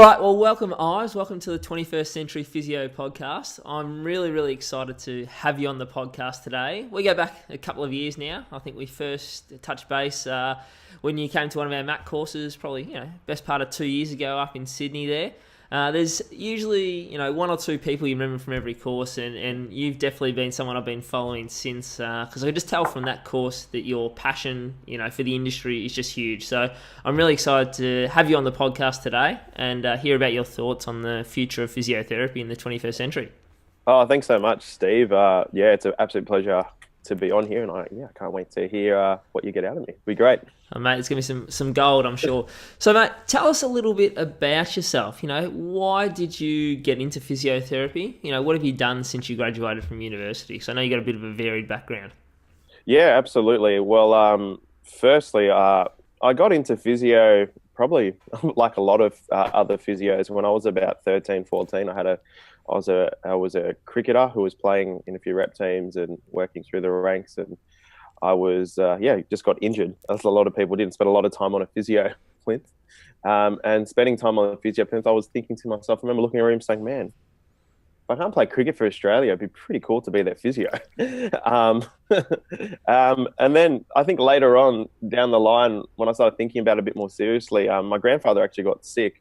right, well, welcome, Ives. Welcome to the 21st Century Physio podcast. I'm really, really excited to have you on the podcast today. We go back a couple of years now. I think we first touched base when you came to one of our MAC courses, probably, best part of 2 years ago up in Sydney there. There's usually, one or two people you remember from every course, and you've definitely been someone I've been following since, because I could just tell from that course that your passion, for the industry is just huge. So I'm really excited to have you on the podcast today and hear about your thoughts on the future of physiotherapy in the 21st century. Oh, thanks so much, Steve. It's an absolute pleasure to be on here, and I can't wait to hear what you get out of me. It'll be great. Oh, mate, it's going to be some gold, I'm sure. So, mate, tell us a little bit about yourself. Why did you get into physiotherapy? What have you done since you graduated from university? So I know you got a bit of a varied background. Yeah, absolutely. Well, firstly, I got into physio probably like a lot of other physios when I was about 13, 14. I was a cricketer who was playing in a few rep teams and working through the ranks, and I was just got injured. As a lot of people didn't spend a lot of time on a physio plinth, and spending time on a physio plinth, I was thinking to myself, I remember looking around saying, man, if I can't play cricket for Australia, it'd be pretty cool to be their physio. And then I think later on down the line, when I started thinking about it a bit more seriously, my grandfather actually got sick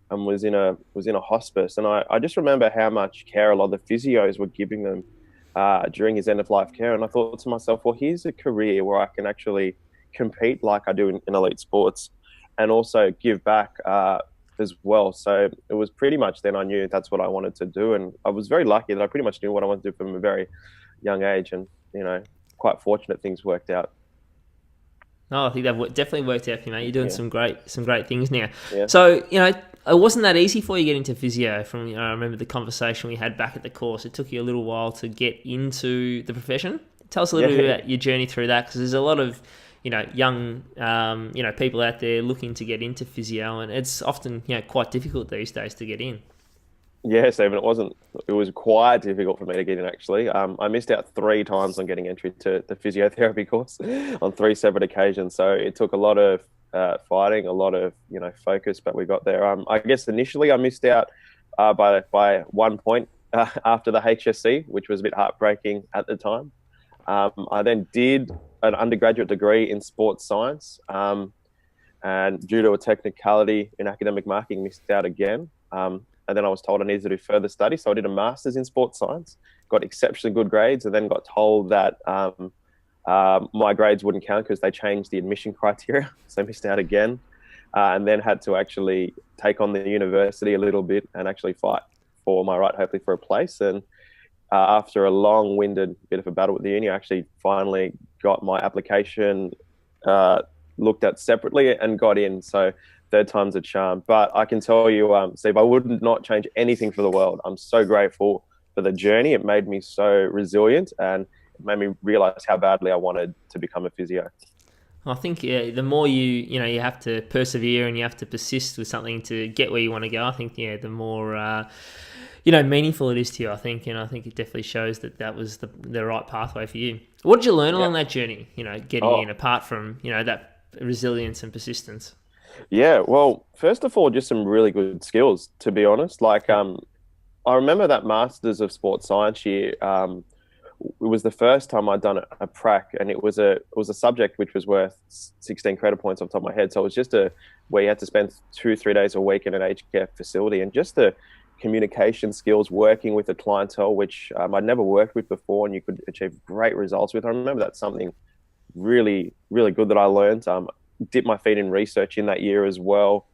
and was in a hospice, and I just remember how much care a lot of the physios were giving them during his end of life care. And I thought to myself, well, here's a career where I can actually compete like I do in elite sports, and also give back as well. So it was pretty much then I knew that's what I wanted to do, and I was very lucky that I pretty much knew what I wanted to do from a very young age, and quite fortunate things worked out. No, I think that definitely worked out for you, mate. You're doing some great things now. Yeah. So, it wasn't that easy for you to get into physio. From I remember the conversation we had back at the course. It took you a little while to get into the profession. Tell us a little bit about your journey through that, because there's a lot of young people out there looking to get into physio, and it's often quite difficult these days to get in. Yeah, Stephen, it was quite difficult for me to get in, actually. I missed out 3 times on getting entry to the physiotherapy course on 3 separate occasions. So it took a lot of fighting, a lot of, focus, but we got there. I guess initially I missed out by 1 point after the HSC, which was a bit heartbreaking at the time. I then did an undergraduate degree in sports science, and due to a technicality in academic marking, missed out again. And then I was told I needed to do further study. So I did a master's in sports science, got exceptionally good grades, and then got told that my grades wouldn't count because they changed the admission criteria. So I missed out again, and then had to actually take on the university a little bit and actually fight for my right, hopefully for a place. And after a long-winded bit of a battle with the uni, I actually finally got my application looked at separately and got in. So third time's a charm. But I can tell you, Steve, I would not change anything for the world. I'm so grateful for the journey. It made me so resilient, and it made me realize how badly I wanted to become a physio. I think the more you have to persevere and you have to persist with something to get where you want to go, I think the more meaningful it is to you, I think. And I think it definitely shows that was the right pathway for you. What did you learn along that journey, getting in, apart from, that resilience and persistence? Yeah, well, first of all, just some really good skills, to be honest. Like, I remember that Masters of Sports Science year. It was the first time I'd done a prac, and it was a subject which was worth 16 credit points off the top of my head. So it was just where you had to spend 2-3 days a week in an aged care facility, and just the communication skills, working with a clientele which I'd never worked with before, and you could achieve great results with. I remember that's something really, really good that I learned. Dipped my feet in research in that year as well.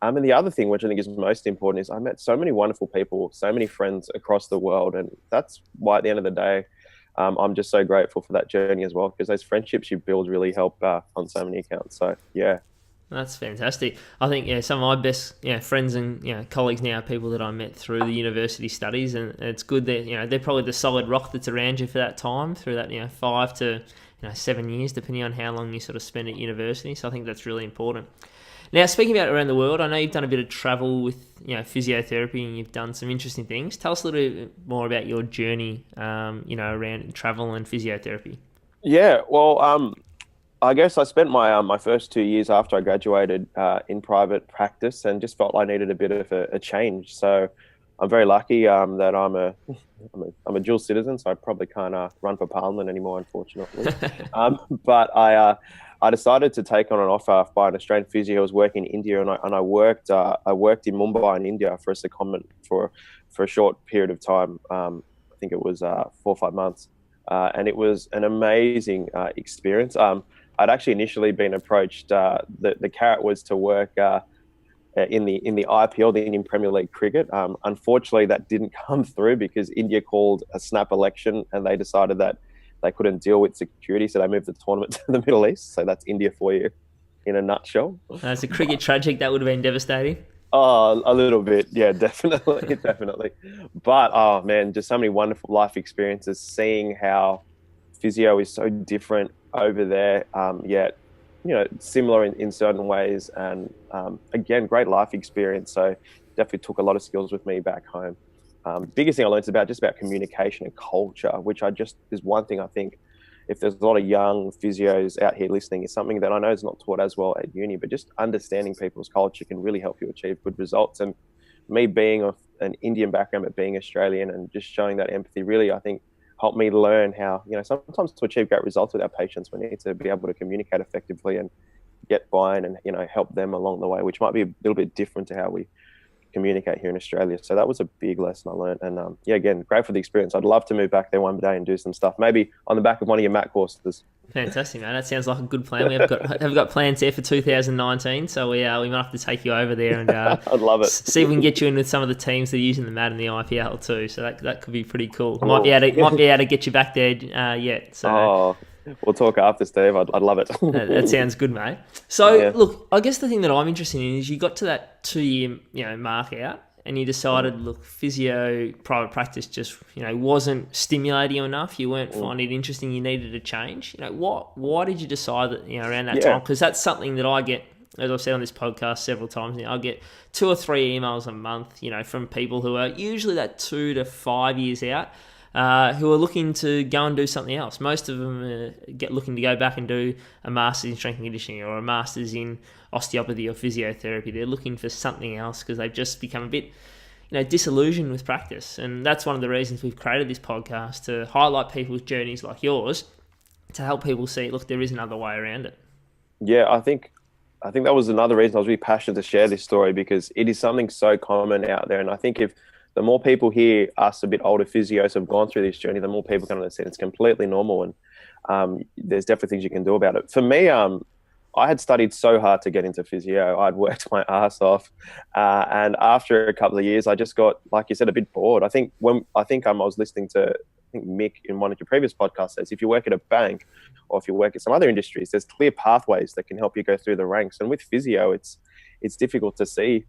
And the other thing, which I think is most important, is I met so many wonderful people, so many friends across the world. And that's why at the end of the day, I'm just so grateful for that journey as well, because those friendships you build really help on so many accounts. So, yeah. That's fantastic. I think some of my best friends and colleagues now are people that I met through the university studies, and it's good that they're probably the solid rock that's around you for that time, through that 5 to 7 years, depending on how long you sort of spend at university. So I think that's really important. Now, speaking about around the world, I know you've done a bit of travel with physiotherapy, and you've done some interesting things. Tell us a little bit more about your journey, around travel and physiotherapy. Yeah, well, I guess I spent my first 2 years after I graduated in private practice, and just felt I needed a bit of a change. So I'm very lucky that I'm a dual citizen, so I probably can't run for parliament anymore, unfortunately. But I decided to take on an offer by an Australian physio who was working in India, and I worked in Mumbai in India for a secondment for a short period of time. I think it was 4 or 5 months, and it was an amazing experience. I'd actually initially been approached. The carrot was to work in the IPL, the Indian Premier League cricket. Unfortunately, that didn't come through because India called a snap election, and they decided that they couldn't deal with security, so they moved the tournament to the Middle East. So that's India for you in a nutshell. As a cricket tragic, that would have been devastating. Oh, a little bit, yeah, definitely, definitely. But oh man, just so many wonderful life experiences. Seeing how physio is so different over there, yet similar in certain ways, and again, great life experience. So definitely took a lot of skills with me back home. Biggest thing I learned is about just about communication and culture, which I just is one thing I think if there's a lot of young physios out here listening, is something that I know is not taught as well at uni, but just understanding people's culture can really help you achieve good results. And me being of an Indian background, but being Australian and just showing that empathy really, I think, helped me learn how, sometimes to achieve great results with our patients, we need to be able to communicate effectively and get buy-in and, help them along the way, which might be a little bit different to how we communicate here in Australia. So that was a big lesson I learned. And again, great for the experience. I'd love to move back there one day and do some stuff, maybe on the back of one of your mat courses. Fantastic, man. That sounds like a good plan. We have got plans there for 2019, so we might have to take you over there and I'd love it. See if we can get you in with some of the teams that are using the mat in the IPL too. So that could be pretty cool. Might be able to get you back there yet. So. We'll talk after, Steve. I'd love it. That sounds good, mate. So, Look, I guess the thing that I'm interested in is you got to that 2-year, mark out, and you decided, look, physio private practice just, wasn't stimulating you enough. You weren't finding it interesting. You needed a change. Why did you decide that, around that time? Because that's something that I get, as I've said on this podcast several times, I get 2 or 3 emails a month, from people who are usually that 2 to 5 years out. Who are looking to go and do something else. Most of them are looking to go back and do a master's in strength and conditioning or a master's in osteopathy or physiotherapy. They're looking for something else because they've just become a bit, disillusioned with practice. And that's one of the reasons we've created this podcast, to highlight people's journeys like yours, to help people see, look, there is another way around it. Yeah, I think that was another reason I was really passionate to share this story, because it is something so common out there. And I think if the more people hear us, a bit older physios, have gone through this journey, the more people can understand it's completely normal, and there's definitely things you can do about it. For me, I had studied so hard to get into physio. I'd worked my ass off, and after a couple of years, I just got, like you said, a bit bored. I think I was listening to Mick in one of your previous podcasts says if you work at a bank or if you work at some other industries, there's clear pathways that can help you go through the ranks. And with physio, it's difficult to see,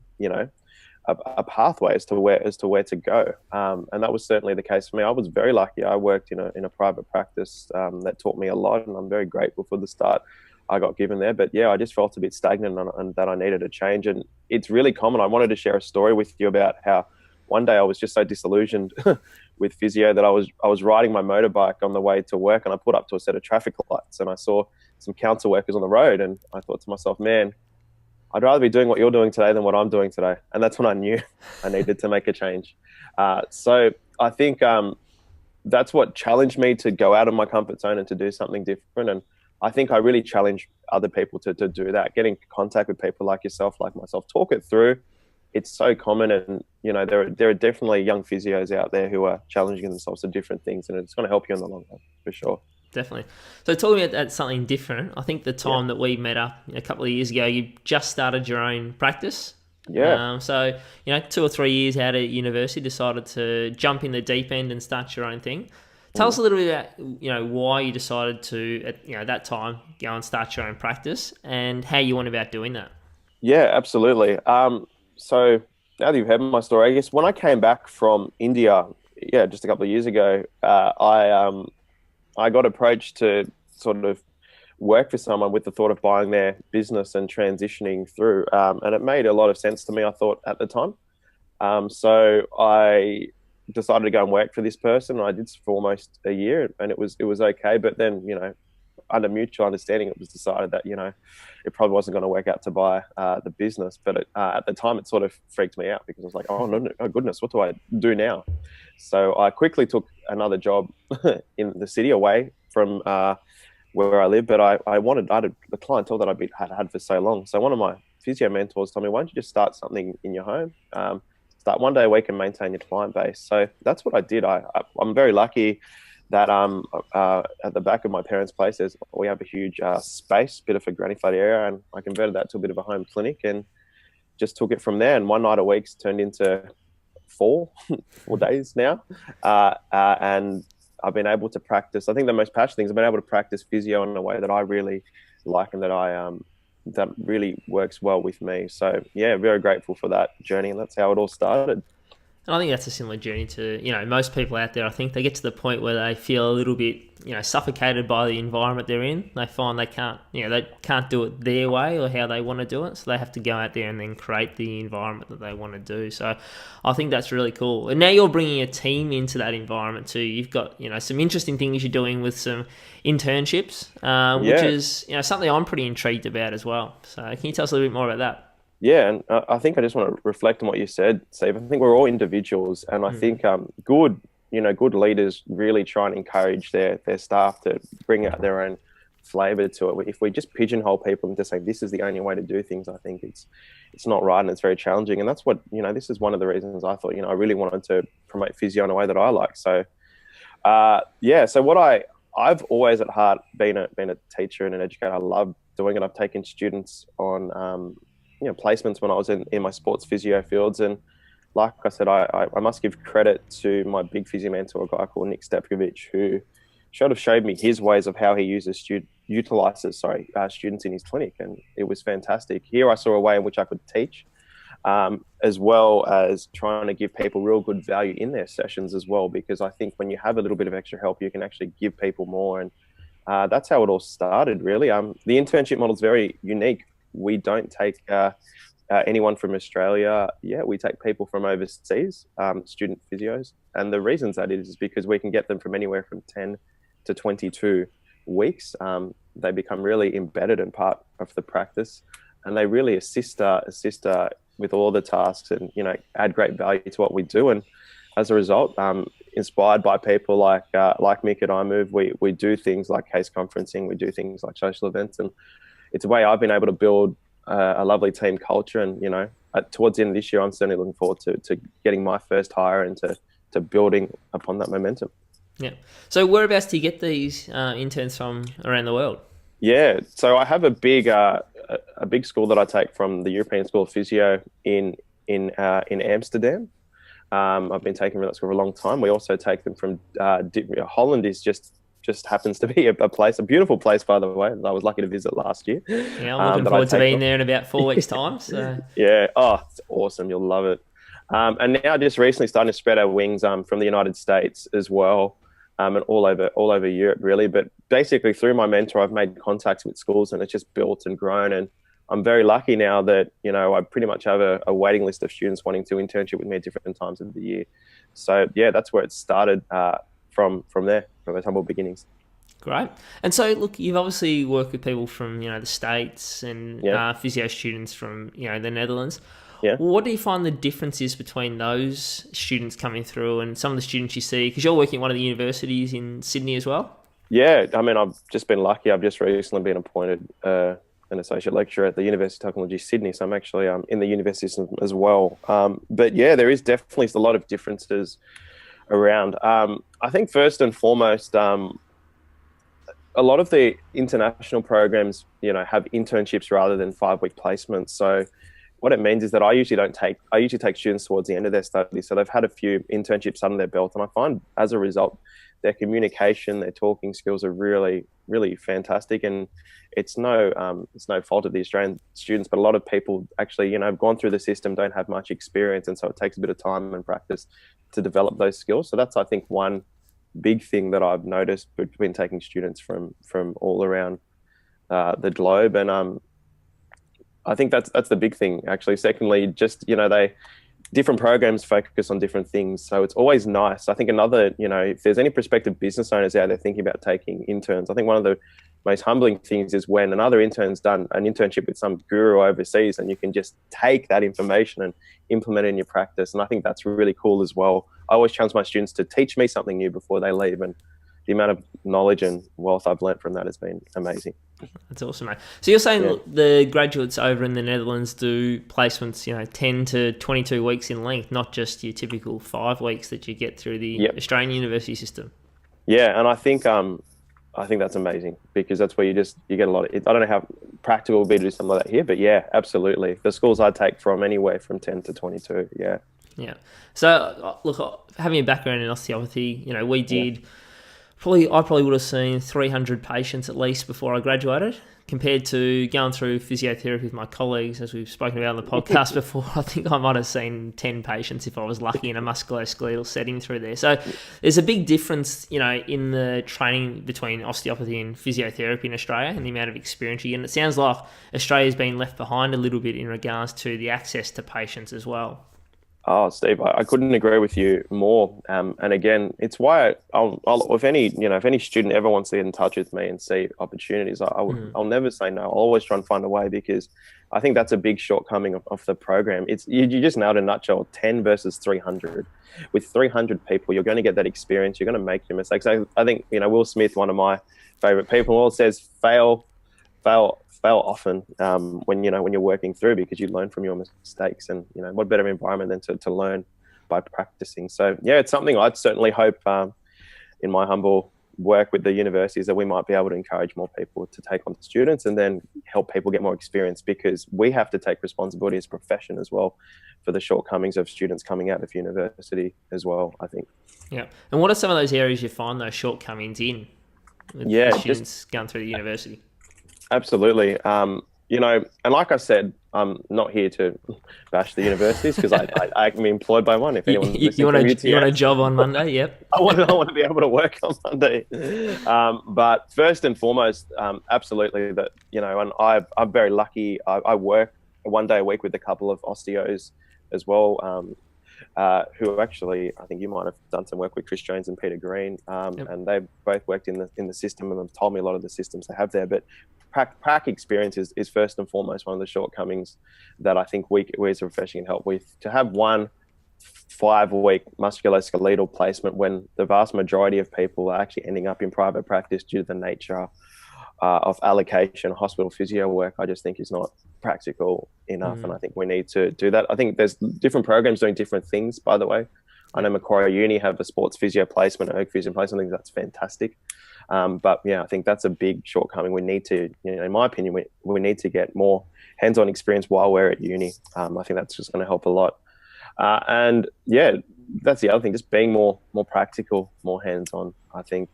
a pathway as to where to go, and that was certainly the case for me. I was very lucky. I worked in a private practice that taught me a lot, and I'm very grateful for the start I got given there. But yeah, I just felt a bit stagnant and that I needed a change. And it's really common. I wanted to share a story with you about how one day I was just so disillusioned with physio that I was riding my motorbike on the way to work, and I put up to a set of traffic lights, and I saw some council workers on the road, and I thought to myself, man, I'd rather be doing what you're doing today than what I'm doing today. And that's when I knew I needed to make a change. So I think that's what challenged me to go out of my comfort zone and to do something different. And I think I really challenge other people to do that, get in contact with people like yourself, like myself, talk it through. It's so common. And, there are definitely young physios out there who are challenging themselves to different things, and it's going to help you in the long run, for sure. Definitely. So talking about something different, I think the time that we met up a couple of years ago, you just started your own practice. Yeah. So 2 or 3 years out of university, decided to jump in the deep end and start your own thing. Tell us a little bit about, why you decided to, at that time, go and start your own practice and how you went about doing that. Yeah, absolutely. So now that you've heard my story, I guess when I came back from India, just a couple of years ago, I got approached to sort of work for someone with the thought of buying their business and transitioning through. And it made a lot of sense to me, I thought, at the time. So I decided to go and work for this person. I did for almost a year, and it was okay. But then, under mutual understanding, it was decided that, it probably wasn't going to work out to buy the business. But at the time, it sort of freaked me out because I was like, oh, no, oh goodness, what do I do now? So I quickly took another job in the city away from where I live. But I had the clientele that I'd had for so long. So one of my physio mentors told me, why don't you just start something in your home? Start one day a week and maintain your client base. So that's what I did. I'm very lucky that at the back of my parents' place, we have a huge space, bit of a granny flat area, and I converted that to a bit of a home clinic and just took it from there. And one night a week's turned into 4 days now, and I've been able to practice. I think the most passionate things, I've been able to practice physio in a way that I really like and that really works well with me. So yeah, very grateful for that journey, and that's how it all started. And I think that's a similar journey to, most people out there. I think they get to the point where they feel a little bit, suffocated by the environment they're in. They find they can't do it their way or how they want to do it. So they have to go out there and then create the environment that they want to do. So I think that's really cool. And now you're bringing a team into that environment too. You've got, some interesting things you're doing with some internships, which is, something I'm pretty intrigued about as well. So can you tell us a little bit more about that? Yeah, and I think I just want to reflect on what you said, Steve. I think we're all individuals, and I think good leaders really try and encourage their staff to bring out their own flavour to it. If we just pigeonhole people into saying this is the only way to do things, I think it's not right, and it's very challenging. And that's what this is one of the reasons I thought I really wanted to promote physio in a way that I like. So so what I've always at heart been a teacher and an educator. I love doing it. I've taken students on placements when I was in my sports physio fields. And like I said, I must give credit to my big physio mentor, a guy called Nick Stepkovich, who showed me his ways of how he utilizes students in his clinic. And it was fantastic. Here I saw a way in which I could teach, as well as trying to give people real good value in their sessions as well, because I think when you have a little bit of extra help, you can actually give people more. And that's how it all started, really. The internship model is very unique. We don't take anyone from Australia. Yeah, we take people from overseas, student physios. And the reasons that is because we can get them from anywhere from 10 to 22 weeks. They become really embedded and part of the practice, and they really assist with all the tasks and, add great value to what we do. And as a result, inspired by people like Mick at iMove, we do things like case conferencing, we do things like social events, and it's a way I've been able to build a lovely team culture. And, towards the end of this year, I'm certainly looking forward to getting my first hire and to building upon that momentum. Yeah. So whereabouts do you get these interns from around the world? Yeah. So I have a big school that I take from the European School of Physio in Amsterdam. I've been taking that school for a long time. We also take them from Holland. Is just happens to be a beautiful place, by the way. I was lucky to visit last year. Yeah, I'm looking forward to being there in about 4 weeks' time. So yeah, it's awesome. You'll love it. And now just recently starting to spread our wings from the United States as well, and all over Europe, really. But basically through my mentor, I've made contacts with schools, and it's just built and grown. And I'm very lucky now that, I pretty much have a waiting list of students wanting to internship with me at different times of the year. So yeah, that's where it started from there, from those humble beginnings. Great. And so, look, you've obviously worked with people from, the States and physio students from, the Netherlands. Yeah. What do you find the difference is between those students coming through and some of the students you see? Because you're working at one of the universities in Sydney as well. Yeah, I mean, I've just been lucky. I've just recently been appointed an associate lecturer at the University of Technology, Sydney. So I'm actually in the university system as well. But yeah, there is definitely a lot of differences around. I think first and foremost, a lot of the international programs, have internships rather than 5-week placements. So what it means is that I usually take students towards the end of their study. So they've had a few internships under their belt, and I find as a result, their communication, their talking skills are really, really fantastic. And it's no fault of the Australian students, but a lot of people actually, have gone through the system, don't have much experience. And so it takes a bit of time and practice to develop those skills. So that's, I think, one big thing that I've noticed between taking students from all around the globe. And I think that's the big thing, actually. Secondly, just, different programs focus on different things. So it's always nice. I think another, if there's any prospective business owners out there thinking about taking interns, I think one of the most humbling things is when another intern's done an internship with some guru overseas, and you can just take that information and implement it in your practice. And I think that's really cool as well. I always challenge my students to teach me something new before they leave, and the amount of knowledge and wealth I've learned from that has been amazing. That's awesome, mate. So you're saying look, the graduates over in the Netherlands do placements, 10 to 22 weeks in length, not just your typical 5 weeks that you get through the Australian university system. Yeah, and I think that's amazing, because that's where you get a lot of it. I don't know how practical it would be to do something like that here, but yeah, absolutely. The schools I take from anywhere from 10 to 22, yeah. Yeah. So look, having a background in osteopathy, we did... I probably would have seen 300 patients at least before I graduated, compared to going through physiotherapy with my colleagues, as we've spoken about on the podcast before. I think I might have seen 10 patients if I was lucky in a musculoskeletal setting through there. So there's a big difference, in the training between osteopathy and physiotherapy in Australia and the amount of experience you get. And it sounds like Australia's been left behind a little bit in regards to the access to patients as well. Oh, Steve, I couldn't agree with you more. And again, it's why if any student ever wants to get in touch with me and see opportunities, I'll never say no. I'll always try and find a way, because I think that's a big shortcoming of the program. It's you just nailed it in a nutshell. 10 versus 300. With 300 people, you're going to get that experience. You're going to make your mistakes. I think Will Smith, one of my favorite people, always says fail often when you're working through, because you learn from your mistakes. And what better environment than to learn by practicing. So yeah, it's something I'd certainly hope in my humble work with the universities that we might be able to encourage more people to take on students, and then help people get more experience, because we have to take responsibility as a profession as well for the shortcomings of students coming out of university as well, I think. Yeah. And what are some of those areas you find those shortcomings in with students going through the university? Absolutely. And like I said, I'm not here to bash the universities, because I'm employed by one. If anyone you want a job on Monday, yep. I want to be able to work on Monday. But first and foremost, absolutely that, and I'm very lucky. I work 1 day a week with a couple of osteos as well, who actually, I think you might have done some work with Chris Jones and Peter Green, and they've both worked in the system, and have told me a lot of the systems they have there. But prac experience is first and foremost one of the shortcomings that I think we as a profession can help with. To have 1 5-week musculoskeletal placement when the vast majority of people are actually ending up in private practice due to the nature of allocation, hospital physio work, I just think is not practical enough. And I think we need to do that. I think there's different programs doing different things, by the way. I know Macquarie Uni have a sports physio placement, erg physio placement. I think that's fantastic. But yeah, I think that's a big shortcoming. We need to, in my opinion, we need to get more hands-on experience while we're at uni. I think that's just going to help a lot. And yeah, that's the other thing, just being more practical, more hands-on. I think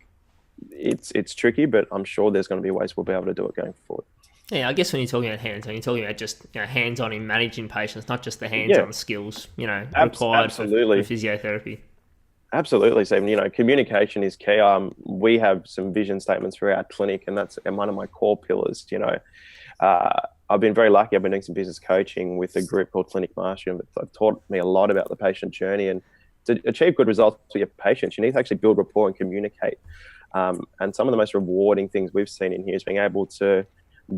it's tricky, but I'm sure there's going to be ways we'll be able to do it going forward. Yeah, I guess when you're talking about hands-on, you're talking about just hands-on in managing patients, not just the hands-on skills, required for physiotherapy. Absolutely, Stephen. Communication is key. We have some vision statements for our clinic, and that's one of my core pillars. I've been very lucky. I've been doing some business coaching with a group called Clinic Mastery, and it's taught me a lot about the patient journey. And to achieve good results for your patients, you need to actually build rapport and communicate. And some of the most rewarding things we've seen in here is being able to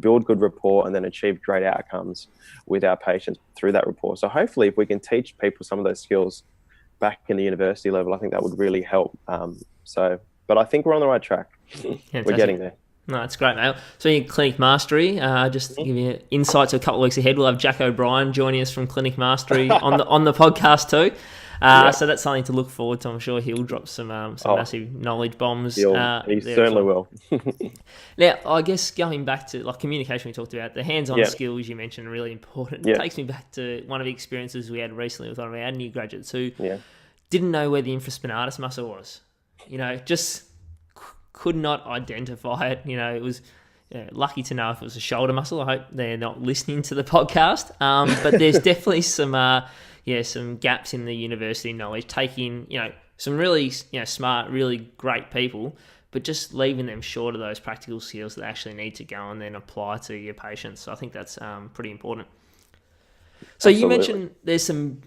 build good rapport and then achieve great outcomes with our patients through that rapport. So hopefully, if we can teach people some of those skills back in the university level, I think that would really help. But I think we're on the right track. We're getting there. No, that's great, mate. So in Clinic Mastery, just to give you insights a couple of weeks ahead, we'll have Jack O'Brien joining us from Clinic Mastery on the podcast too. So that's something to look forward to. I'm sure he'll drop some massive knowledge bombs. He certainly will. Now, I guess going back to communication we talked about, the hands-on skills you mentioned are really important. It takes me back to one of the experiences we had recently with one of our new graduates who didn't know where the infraspinatus muscle was. Just could not identify it. It was lucky to know if it was a shoulder muscle. I hope they're not listening to the podcast. But there's definitely some gaps in the university knowledge, taking, some really, smart, really great people, but just leaving them short of those practical skills that they actually need to go and then apply to your patients. So I think that's pretty important. So Absolutely. You mentioned there's some,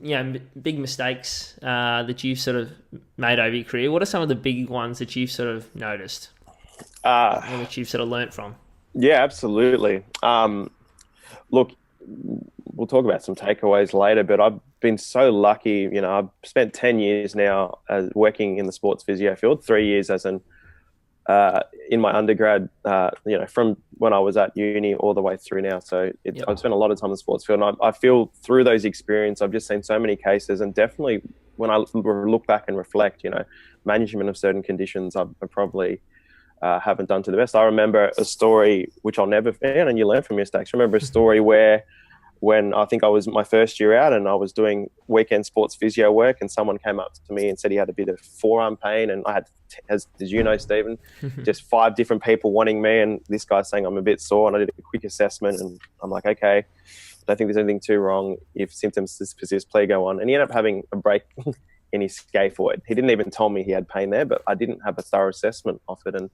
big mistakes that you've sort of made over your career. What are some of the big ones that you've sort of noticed? Uh, which you've sort of learnt from? yeah, absolutely. Look, we'll talk about some takeaways later, but I've been so lucky. I've spent 10 years now working in the sports physio field, 3 years as an in my undergrad, from when I was at uni all the way through now. So Yep. I've spent a lot of time in the sports field, and I feel through those experiences, I've just seen so many cases, and definitely when I look back and reflect, management of certain conditions, I probably haven't done to the best. I remember a story which I'll never forget, and you learn from mistakes. I remember a story where when I think I was my first year out and I was doing weekend sports physio work, and someone came up to me and said he had a bit of forearm pain, and I had, as you know, Stephen, just 5 different people wanting me, and this guy saying I'm a bit sore, and I did a quick assessment, and I'm like, okay, I don't think there's anything too wrong. If symptoms persist, please go on. And he ended up having a break in his scaphoid. He didn't even tell me he had pain there, but I didn't have a thorough assessment of it, and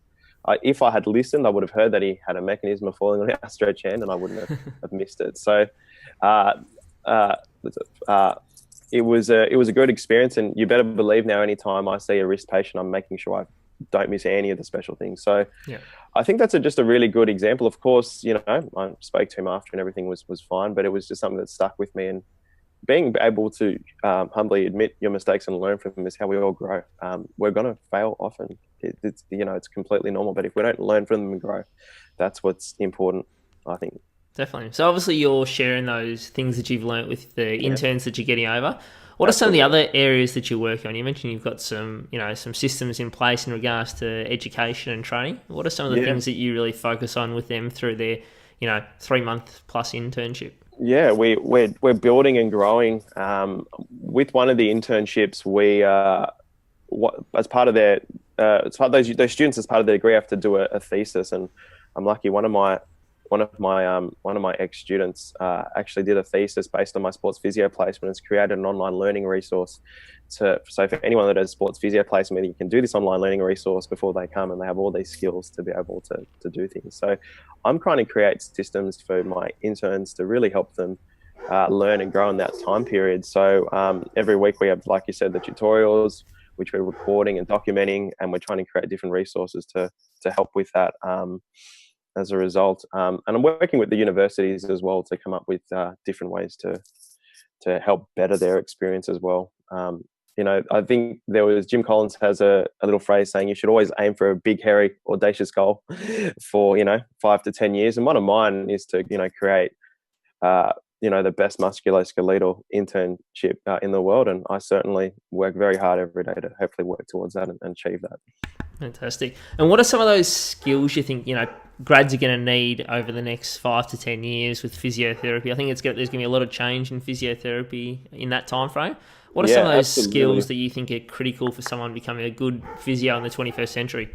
if I had listened, I would have heard that he had a mechanism of falling on the outstretched hand, and I wouldn't have missed it. So uh, it was a good experience, and you better believe now, anytime I see a wrist patient, I'm making sure I don't miss any of the special things. So Yeah. I think that's just a really good example. Of course, I spoke to him after and everything was fine, but it was just something that stuck with me. And being able to humbly admit your mistakes and learn from them is how we all grow. We're going to fail often. It's completely normal. But if we don't learn from them and grow, that's what's important, I think. Definitely. So obviously you're sharing those things that you've learnt with the interns that you're getting over. What are some of the other areas that you're working on? You mentioned you've got some systems in place in regards to education and training. What are some of the things that you really focus on with them through their, 3-month plus internship? Yeah, we're building and growing. With one of the internships, we as part of their those students, as part of their degree, have to do a thesis. And I'm lucky, one of my ex students actually did a thesis based on my sports physio placement. It's created an online learning resource so for anyone that does sports physio placement, you can do this online learning resource before they come, and they have all these skills to be able to do things. So I'm trying to create systems for my interns to really help them learn and grow in that time period. So every week we have, like you said, the tutorials, which we're recording and documenting, and we're trying to create different resources to help with that as a result. And I'm working with the universities as well to come up with different ways to help better their experience as well. I think Jim Collins has a little phrase saying you should always aim for a big, hairy, audacious goal for 5 to 10 years. And one of mine is to create the best musculoskeletal internship in the world, and I certainly work very hard every day to hopefully work towards that and achieve that. Fantastic. And what are some of those skills you think grads are going to need over the next 5 to 10 years with physiotherapy? I think there's going to be a lot of change in physiotherapy in that time frame. What are some of those skills that you think are critical for someone becoming a good physio in the 21st century?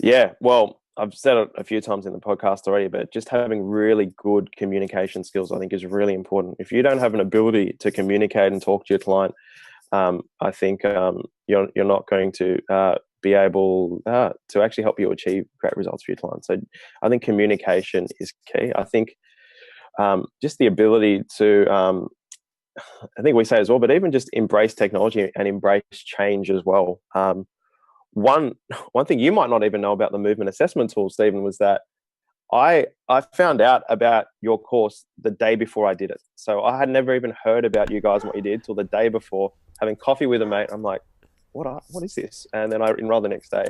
Yeah, well, I've said it a few times in the podcast already, but just having really good communication skills, I think, is really important. If you don't have an ability to communicate and talk to your client, I think you're not going to be able to actually help you achieve great results for your clients. So I think communication is key. I think just the ability to, I think we say as well, but even just embrace technology and embrace change as well. One thing you might not even know about the movement assessment tool, Stephen, was that I found out about your course the day before I did it. So I had never even heard about you guys and what you did till the day before, having coffee with a mate. I'm like, what is this? And then I enrolled the next day.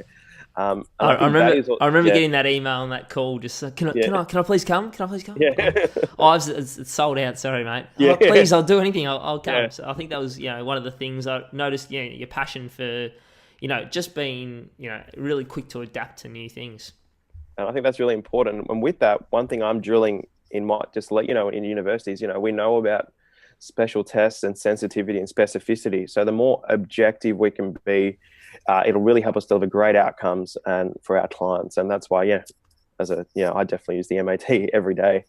I remember getting that email and that call. Just can I please come? Can I please come? Yeah. It's sold out. Sorry, mate. Yeah. Please, I'll do anything. I'll come. Yeah. So I think that was one of the things I noticed. Your passion for just being really quick to adapt to new things. And I think that's really important. And with that, one thing I'm drilling in just to let you know, in universities, we know about special tests and sensitivity and specificity. So the more objective we can be, it'll really help us deliver great outcomes and for our clients. And that's why, I definitely use the MAT every day.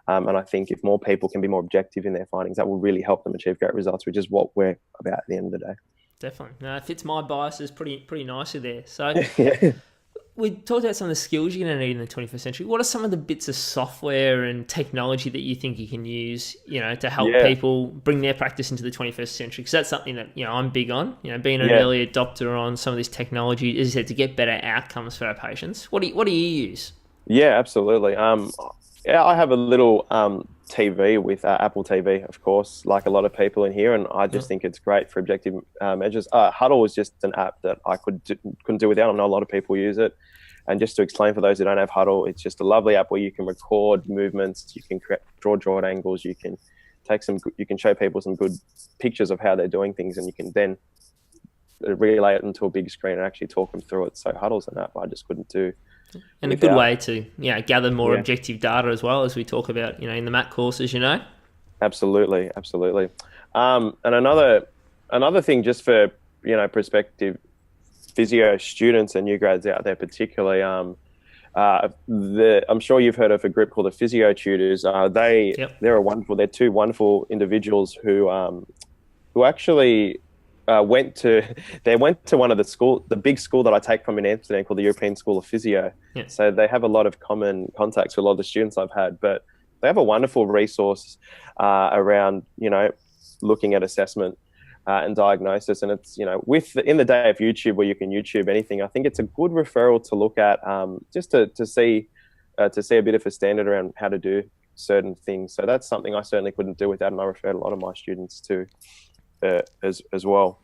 And I think if more people can be more objective in their findings, that will really help them achieve great results, which is what we're about at the end of the day. Definitely. No, it fits my biases pretty nicely there. So we talked about some of the skills you're going to need in the 21st century. What are some of the bits of software and technology that you think you can use, to help Yeah, people bring their practice into the 21st century? Because that's something that, I'm big on, being an yeah, early adopter on some of this technology, as you said, to get better outcomes for our patients. What do you use? yeah, absolutely. Yeah, I have a little TV with Apple TV, of course, like a lot of people in here, and I Yeah. just think it's great for objective measures. Huddle is just an app that I couldn't do without. I know a lot of people use it, and just to explain for those who don't have Huddle, it's just a lovely app where you can record movements, you can draw angles, you can show people some good pictures of how they're doing things, and you can then relay it into a big screen and actually talk them through it. So Huddle's an app I just couldn't do And a good without. way to, gather more Yeah, objective data as well, as we talk about, in the MAT courses. absolutely, absolutely. And another thing, just for prospective physio students and new grads out there, particularly, I'm sure you've heard of a group called the Physio Tutors. Yep. They're two wonderful individuals who actually went to one of the big school that I take from in Amsterdam called the European School of Physio. Yeah. So they have a lot of common contacts with a lot of the students I've had, but they have a wonderful resource around looking at assessment and diagnosis. And it's in the day of YouTube, where you can YouTube anything, I think it's a good referral to look at, just to see a bit of a standard around how to do certain things. So that's something I certainly couldn't do without, and I referred a lot of my students to as well.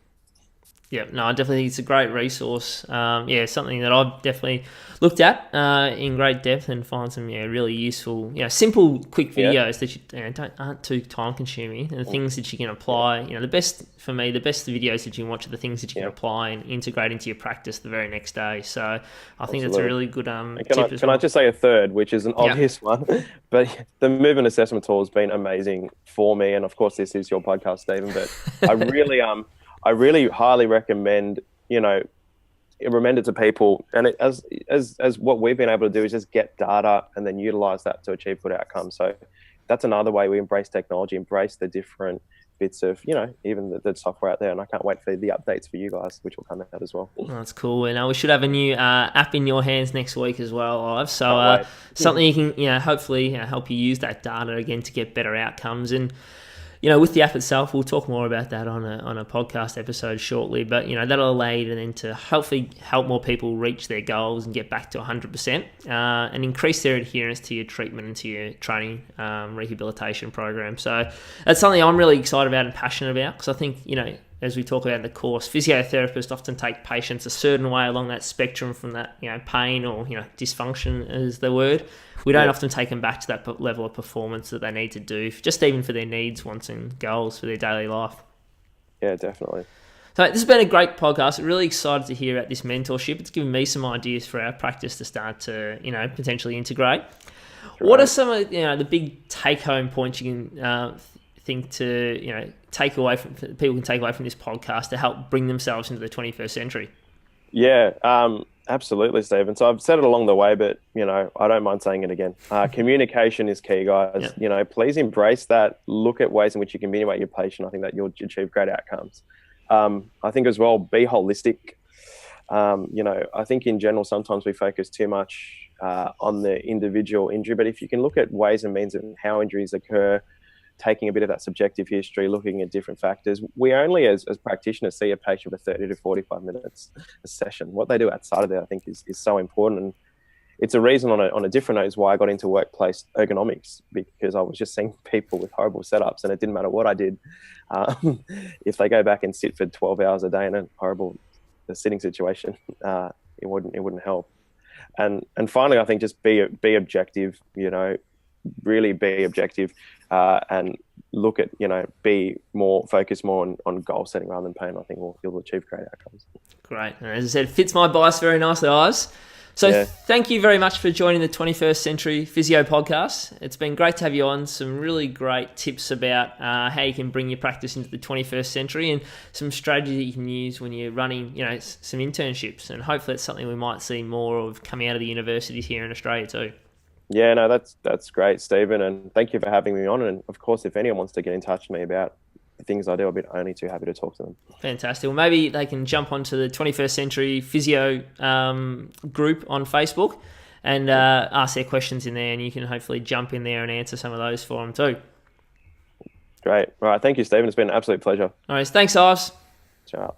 Yeah, no, I definitely think it's a great resource. Something that I've definitely looked at in great depth and find some really useful, simple, quick videos that aren't too time consuming, and the things that you can apply. The best videos that you can watch are the things that you can apply and integrate into your practice the very next day. So I think that's a really good tip as well. Can I just say a third, which is an obvious one, but the movement assessment tool has been amazing for me, and of course this is your podcast, Stephen. But I really highly recommend, recommend it to people. And as what we've been able to do is just get data and then utilize that to achieve good outcomes. So that's another way we embrace technology, embrace the different bits of, even the software out there. And I can't wait for the updates for you guys, which will come out as well. Oh, that's cool. And we should have a new app in your hands next week as well, Ives. So something you can, hopefully help you use that data again to get better outcomes. And with the app itself, we'll talk more about that on a podcast episode shortly. But that'll allow you then to hopefully help more people reach their goals and get back to 100%, and increase their adherence to your treatment and to your training rehabilitation program. So that's something I'm really excited about and passionate about, because I think as we talk about in the course, physiotherapists often take patients a certain way along that spectrum from that pain or dysfunction is the word. We don't often take them back to that level of performance that they need to do, just even for their needs, wants, and goals for their daily life. Yeah, definitely. So this has been a great podcast. Really excited to hear about this mentorship. It's given me some ideas for our practice to start to, potentially integrate. Right. What are some of the big take-home points you can think to take away from this podcast to help bring themselves into the 21st century? Yeah, absolutely, Stephen. So I've said it along the way, but I don't mind saying it again. Communication is key, guys. Yeah. Please embrace that. Look at ways in which you can communicate your patient. I think that you'll achieve great outcomes. I think as well, be holistic. I think in general sometimes we focus too much on the individual injury, but if you can look at ways and means of how injuries occur, taking a bit of that subjective history, looking at different factors. We only, as practitioners, see a patient for 30 to 45 minutes a session. What they do outside of that, I think, is so important. And it's a reason on a different note is why I got into workplace ergonomics, because I was just seeing people with horrible setups, and it didn't matter what I did. If they go back and sit for 12 hours a day in a horrible sitting situation, it wouldn't help. And finally, I think just be objective, really be objective, and look at, focus more on goal setting rather than pain. I think you'll achieve great outcomes. Great. And as I said, fits my bias very nicely, Ives. So Thank you very much for joining the 21st Century Physio podcast. It's been great to have you on. Some really great tips about how you can bring your practice into the 21st century, and some strategy that you can use when you're running, some internships. And hopefully it's something we might see more of coming out of the universities here in Australia too. Yeah, no, that's great, Stephen, and thank you for having me on. And of course, if anyone wants to get in touch with me about things I do, I'd be only too happy to talk to them. Fantastic. Well, maybe they can jump onto the 21st Century Physio group on Facebook and ask their questions in there, and you can hopefully jump in there and answer some of those for them too. Great. All right. Thank you, Stephen. It's been an absolute pleasure. All right. Thanks, Ives. Ciao.